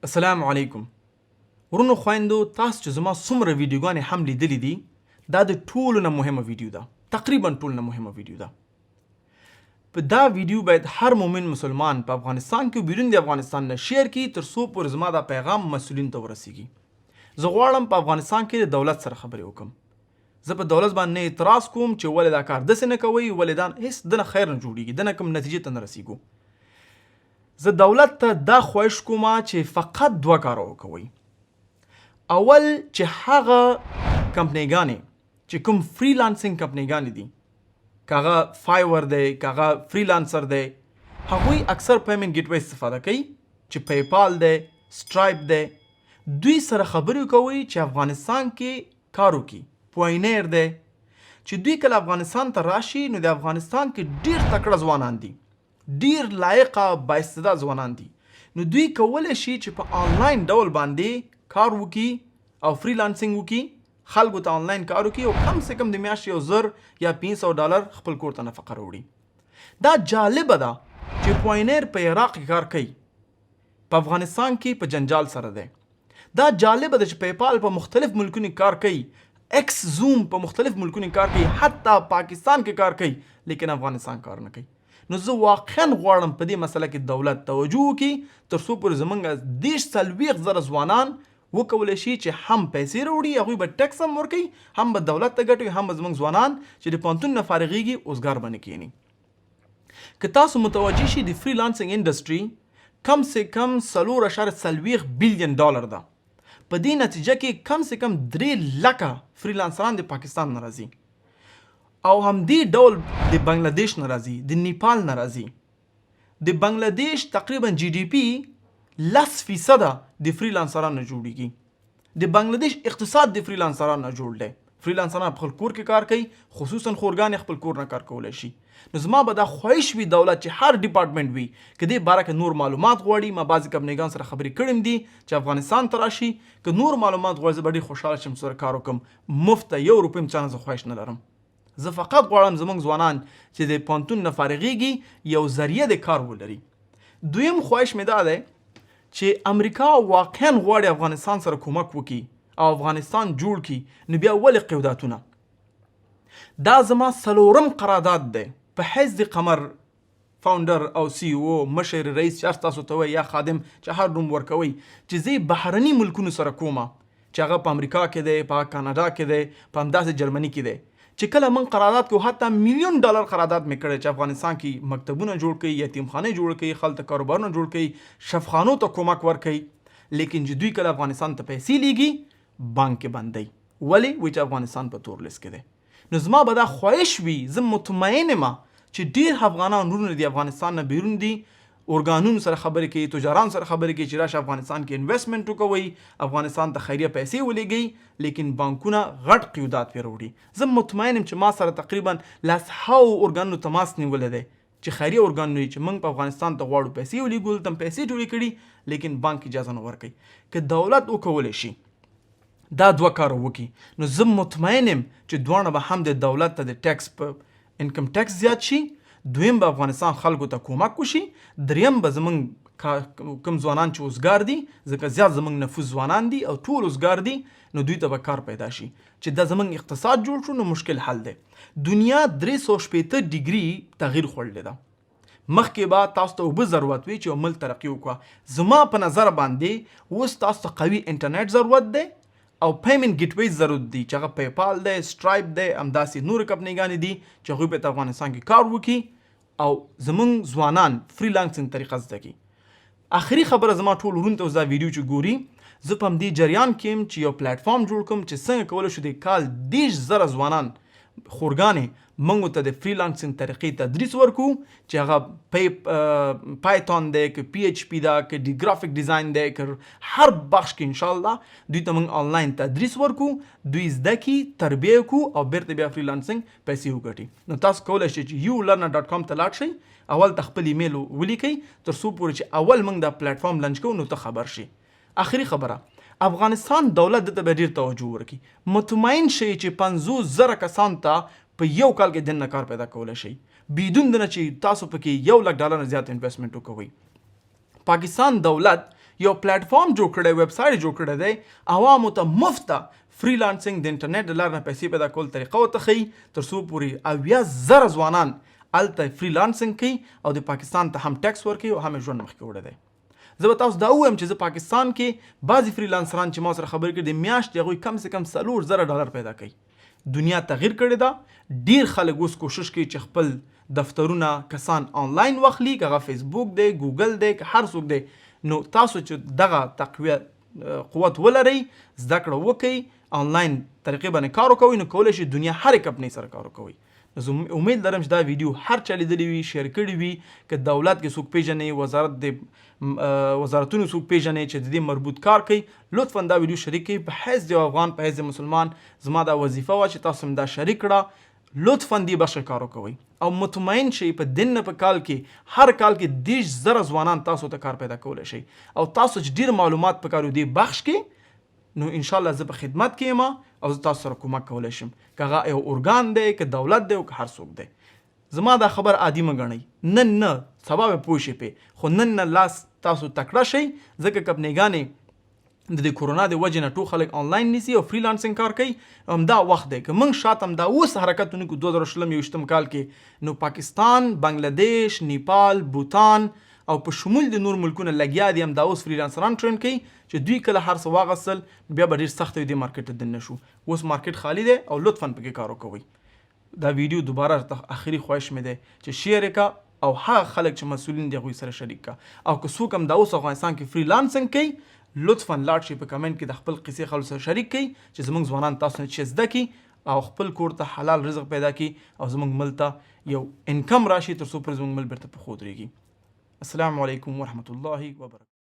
السلام علیکم ورونو خویندو تاسو چې زما څومره ویډیوګانې هم لیدلې دي دا د ټولو نه مهمه ویډیو ده تقریبا ټولو نه مهمه ویډیو ده په دا ویډیو باید هر مومن مسلمان په افغانستان کې بیرون د افغانستان نه شیر کړي تر څو پورې زما دا پیغام مسؤلین ته ورسیږي زه غواړم په افغانستان کې د دولت سره خبرې وکړم زه په دولت باندې اعتراض کوم چې ولې دا کار داسې نه کوي ولې دا هیڅ دنه خیر نه جوړیږي دنه کوم نتیجې ته نه رسیږو زه دولت ته دا خواهش کوم چې فقط دوه کار وکوي اول چې هغه کمپنیګانې چې کوم فریلانسینګ کمپنیګانې دي کاغه فایور دی کاغه فریلانسر دی هغوی اکثر پیمنټ ګیټ وے استفاده کوي چې پیپال دی سټرایپ دی دوی سره خبرې کوي چې افغانستان کې کار وکړي پوینیر دی چې دوی کله افغانستان ته راشي نو د افغانستان کې ډیر تکړه ځوانان دي ډیر لایقه بااستعداد ځوانان دي نو دوی کولی شي چې په آنلاین ډول باندې کار وکړي او فریلانسینګ وکړي خلکو ته آنلاین کار وکړي او کم سے کم د میاشتې $1000 یا $500 خپل کور ته نفقه راوړي دا جالبه ده چې پوینیر په عراق کې کار کوي په افغانستان کې په جنجال سره دی دا جالبه ده چې پیپال په مختلف ملکونو کار کوي ایکس زوم په مختلف ملکونو کار کوي حتی پاکستان کې کار کوي لیکن افغانستان کار نه کوي نو زه واقعا غواړم په دې مسله کې دولت توجه وکړي تر څو پورې زمونږ 40,000 ځوانان وکولی شي چې هم پیسې راوړي هغوی به ټکس هم ورکوي هم به دولت ته ګټوي هم به زموږ ځوانان چې د پوهنتون نه فارغېږي اوزګار به نه کښېني که تاسو متوجه شي د فریلانسینګ انډسټري کم سے کم $4.4 بلین ده په دې نتیجه کې کم سے کم 3 لکه فریلانسران د پاکستان نه راځي او همدې ډول د بنگلادیش نه راځي د نیپال نه راځي د بنگلادیش تقریبا GDP 10% د فریلانسرانو نه جوړیږي د بنگلادیش اقتصاد د فریلانسرانو نه جوړ دی فریلانسران خپل کور کې کار کوي خصوصا خورګان خپل کور نه کار کولی شي نو زما به دا خواهش وي دولت چې هر ډپارټمنټ وي که دې باره کې نور معلومات غواړي ما بعضې کمپنیګان سره خبرې کړې دي چې افغانستان ته راشي که نور معلومات غواړي زه به ډېر خوشحاله شم سره کار وکړم مفته یو روپۍ هم چا نه زه خواهش نه لرم زه فقط غواړم زموږ ځوانان چې د پوهنتون نه فارغېږي یو ذریعه د کار ولري دویم خواهش مې دا دی چې امریکا واقعا غواړي افغانستان سره کومک وکړي او افغانستان جوړ کړي نو بیا ولې قیوداتونه دا زما 4م قرارداد دی په حیث د قمر فاونډر او CEO مشر رئیس چې تاسو ته یا خادم چې هر نوم ورکوي چې زه بهرني ملکونو سره کومه چې هغه په امریکا کې دی په کاناډا کې دی په همداسې جرمني کې دی چې کله من قرارداد کو حتی $1,000,000 قرارداد مې کړی چې افغانستان کې مکتبونه جوړ کړي یتیمخانې جوړ کړي خلک ته کاروبارونه جوړ کړي شفخانو ته کومک ورکړي لیکن چې دوی کله افغانستان ته پیسې لیږي بانک کې بندي ولې وایي چې افغانستان په تور لیست کې دی نو زما به دا خواهش وي زه مطمئن یم چې ډېر افغانان وروڼه د افغانستان نه بیرون دي ارګانونو سره خبرې کوي تجاران سره خبرې کوي چې راشه افغانستان کې انویسټمنټ وکوي افغانستان ته خیریه پیسې ولېږئ لیکن بانکونه غټ قیودات پرې راوړي زه مطمئن یم چې ما سره تقریبا 100 ارګانونو تماس نیولی دی چې خیریه ارګانونه چې موږ په افغانستان ته غواړو پیسې ولېږو دلته پیسې جوړې کړي لیکن بانک اجازه نه ورکوي که دولت وکولی شي دا دوه کار وکړي نو زه مطمئن یم چې دواړه به هم د دولت ته د ټیکس په انکم ټیکس زیات شي دویم به افغانستان خلکو ته کومک وشي دریم به زمونږ کوم ځوانان چې اوزګار دي ځکه زیات زمونږ نفوس ځوانان دي او ټول اوزګار دي نو دوی ته به کار پیدا شي چې دا زمونږ اقتصاد جوړ شو نو مشکل حل دی دنیا 360 ډیګري تغییر خوړلی ده مخکې به تاسو ته اوبه ضرورت وي چې ملک ترقي وکړه زما په نظر باندې اوس تاسو ته قوي انټرنیټ ضرورت دی او پیمنټ ګیټ وے ضرورت دی چې هغه پیپال دی سټرایپ دی همداسې نور کمپنیګانې دي چې هغوی په افغانستان کې کار وکړي او زمونږ ځوانان فریلانسینګ طریقه زده کړي آخري خبره زما ټول وروڼو ته اوس دا ویډیو چې ګوري زه په همدې جریان کې یم چې یو پلیټفارم جوړ کړم چې څنګه کولی شو د کال 10,000 ځوانان خورګانې موږ ته د فریلانسینګ طریقې تدریس ورکو چې هغه پایتون دی که PHP ده که د ګرافیک ډیزاین دی که هر بخش کې انشاءالله دوی ته موږ آنلاین تدریس ورکو دوی زده کړي تربیه وکړو او بیرته بیا فریلانسینګ پیسې وګټي نو تاسو کولی شئ چې youlearner.com ته لاړ شئ اول ته خپل ایمیل ولیکئ تر څو پورې چې اول موږ دا پلیټفارم لنچ کوو نو ته خبر شي آخري خبره افغانستان دولت دته به ډېر توجه ورکړي مطمئن شئ چې 50,000 کسان ته په یو کال کې دننه کار پیدا کولی شي بدون دنه چې تاسو پکې $100,000 نه زیات انویسټمنټ وکوئ پاکستان دولت یو پلیټ فارم جوړ کړی، ویب سایټ جوړ کړی دی، عوامو ته مفت فریلانسنګ د انټرنیټ د لارې نه پیسې پیدا کول طریقه ورته ښیي، تر څو پورې 80,000 ځوانان هلته فریلانسنګ کوي او د پاکستان ته هم ټیکس ورکوي او هم یې ژوند مخکې وړی دی. زه به تاسو دا ووایم چې زه پاکستان کې بعضې فریلانسران چې ما سره خبرې کړي د میاشتې هغوی کم سے کم $4,000 پیدا کوي. دنیا تغییر کړې ده، ډیر خلک اوس کوشش کوي چې خپل دفترونه کسان آنلاین واخلي، که هغه فیسبوک دی، ګوګل دی، که هر څوک دی. نو تاسو چې دغه تقویه قوت ولرئ، زده کړه وکئ، آنلاین طریقې باندې کار وکوئ، نو کولی شئ دنیا هرې کمپنۍ سره کار وکوئ. زه امید لرم چې دا ویډیو هر چا لیدلی وي، شیر کړي وي، که دولت کې څوک پیژنئ، وزارتونو څوک پیژنئ چې د دې مربوط کار کوي، لطفا دا ویډیو شریک کړئ. په حیث د افغان، په حیث د مسلمان، زما دا وظیفه وه چې تاسو هم دا شریک کړه. لطفا دې برخه کار وکوئ او مطمئن شئ په دین نه په کال کې هر کال کې 10,000 ځوانان تاسو ته کار پیدا کولی شئ. او تاسو چې ډیر معلومات په کار دې بخش کې، نو انشاءالله زه په خدمت کې یم او زه تاسو سره کومک کولی شم، که هغه یو ارګان دی، که دولت دی او که هر څوک دی. زما دا خبر عادي مه ګڼئ، نن نه سبا به پوه شئ پې، خو نن نه لاس تاسو تکړه شئ، ځکه کمپنیګانې د دې کورونا د وجې نه ټول خلک آنلاین نیسي او فریلانسنګ کار کوي. همدا وخت دی که موږ شاته همدا اوس حرکت ونه کړو 2020 کال کې، نو پاکستان، بنګلادیش، نیپال، بوتان او په شمول د نور ملکونه لګیا دي همدا اوس فریلانسران ټرین کوي چې دوی کله هر څه واغستل بیا به ډېر سخت وي دې مارکیټ ته دننه شو. اوس مارکیټ خالی دی او لطفا پکې کار وکوئ. دا ویډیو دوباره آخري خواهش مې دی چې شیر یې کا او هغه خلک چې مسؤلین دي هغوی سره شریک کا. او که څوک هم دا اوس افغانستان کې فریلانسنګ کوي، لطفا لاړ شئ په کمنټ کې د خپل قصې خلکو سره شریک کړئ چې زموږ ځوانان تاسو نه چې زده کړي او خپل کور ته حلال رزق پیدا کړي او زموږ ملک ته یو انکم راشي، تر څو پورې زموږ ملک بیرته په خود ریږي. السلام علیکم ورحمة الله وبرکاته.